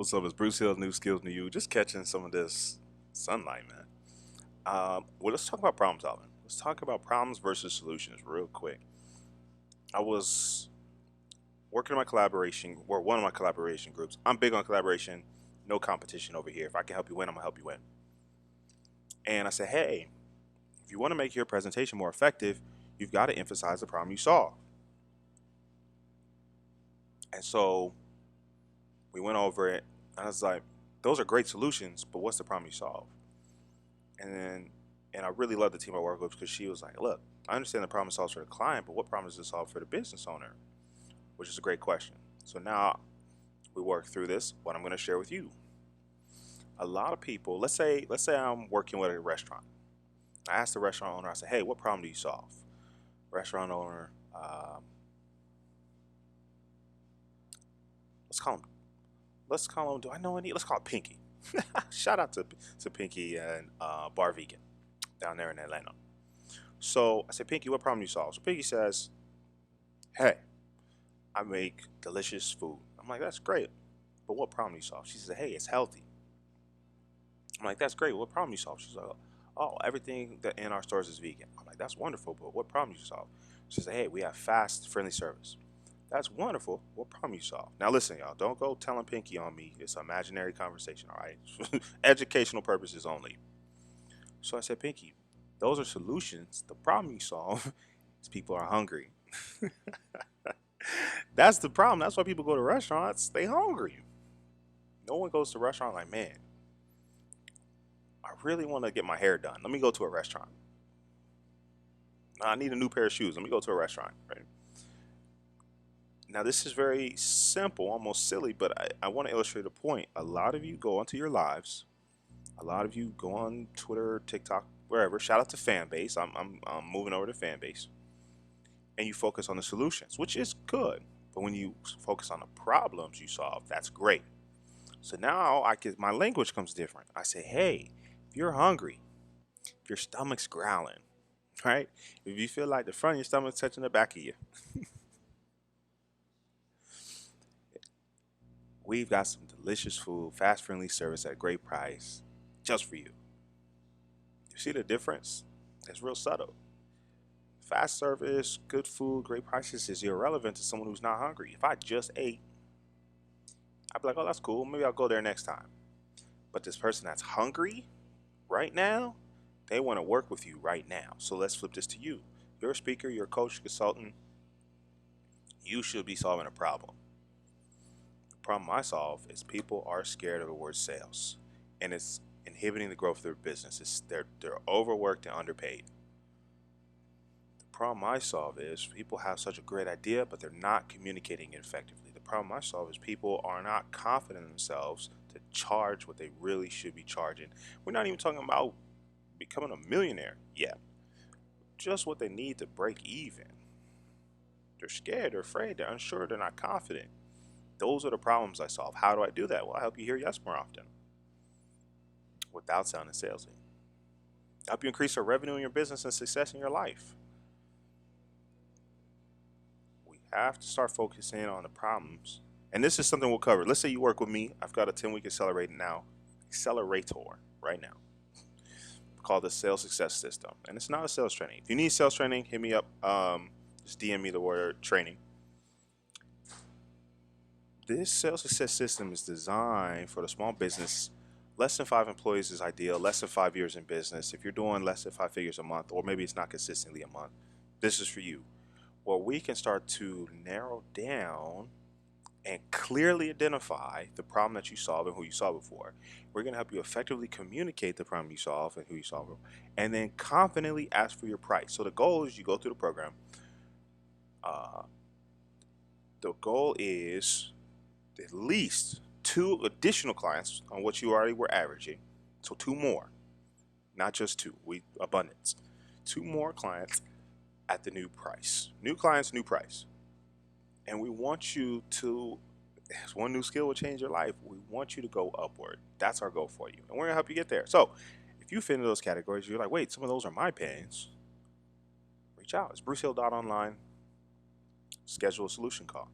What's up? It's Bruce Hill, New Skills, New You. Just catching some of this sunlight, man. Well, let's talk about problem solving. Let's talk about problems versus solutions real quick. I was working on my collaboration, or one of my collaboration groups. I'm big on collaboration, no competition over here. If I can help you win, I'm going to help you win. And I said, hey, if you want to make your presentation more effective, you've got to emphasize the problem you solve. And so we went over it, and I was like, those are great solutions, but what's the problem you solve? And I really love the team I work with because she was like, look, I understand the problem solves for the client, but what problem does it solve for the business owner? Which is a great question. So now we work through this, what I'm going to share with you. A lot of people, let's say I'm working with a restaurant. I asked the restaurant owner, I said, hey, what problem do you solve? Restaurant owner, let's call him, do I know any? Let's call it Pinky. Shout out to Pinky and Bar Vegan down there in Atlanta. So I said, Pinky, what problem do you solve? So Pinky says, hey, I make delicious food. I'm like, that's great, but what problem do you solve? She said, hey, it's healthy. I'm like, that's great. What problem you solve? She's like, oh, everything that in our stores is vegan. I'm like, that's wonderful, but what problem you solve? She said, hey, we have fast, friendly service. That's wonderful. What problem you solve? Now listen, y'all, don't go telling Pinky on me. It's an imaginary conversation, all right? Educational purposes only. So I said, Pinky, those are solutions. The problem you solve is people are hungry. That's the problem. That's why people go to restaurants. They hungry. No one goes to a restaurant like, man, I really want to get my hair done. Let me go to a restaurant. I need a new pair of shoes. Let me go to a restaurant. Right? Now, this is very simple, almost silly, but I want to illustrate a point. A lot of you go onto your lives. A lot of you go on Twitter, TikTok, wherever. Shout out to Fanbase. I'm moving over to Fanbase. And you focus on the solutions, which is good. But when you focus on the problems you solve, that's great. So now my language comes different. I say, hey, if you're hungry, if your stomach's growling, right? If you feel like the front of your stomach's touching the back of you, we've got some delicious food, fast, friendly service at a great price, just for you. You see the difference? It's real subtle. Fast service, good food, great prices is irrelevant to someone who's not hungry. If I just ate, I'd be like, oh, that's cool. Maybe I'll go there next time. But this person that's hungry right now, they want to work with you right now. So let's flip this to you. You're a speaker, you're a coach, consultant. You should be solving a problem. The problem I solve is people are scared of the word sales, and it's inhibiting the growth of their business. They're overworked and underpaid. The problem I solve is people have such a great idea, but they're not communicating it effectively. The problem I solve is people are not confident in themselves to charge what they really should be charging. We're not even talking about becoming a millionaire yet. Just what they need to break even. They're scared, they're afraid, they're unsure, they're not confident. Those are the problems I solve. How do I do that? Well, I help you hear yes more often without sounding salesy. I help you increase your revenue in your business and success in your life. We have to start focusing on the problems. And this is something we'll cover. Let's say you work with me. I've got a 10-week accelerator right now, called the Sales Success System. And it's not a sales training. If you need sales training, hit me up. Just DM me the word training. This Sales Success System is designed for the small business. Less than 5 employees is ideal. Less than 5 years in business. If you're doing less than 5 figures a month, or maybe it's not consistently a month, this is for you. Where we can start to narrow down and clearly identify the problem that you solve and who you solve it for. We're going to help you effectively communicate the problem you solve and who you solve it for, and then confidently ask for your price. So the goal is you go through the program. The goal is at least 2 additional clients on what you already were averaging. So 2 more, not just 2. Abundance. 2 more clients at the new price. New clients, new price. And we want you to, as one new skill will change your life, we want you to go upward. That's our goal for you. And we're going to help you get there. So if you fit into those categories, you're like, wait, some of those are my pains. Reach out. It's brucehill.online. Schedule a solution call.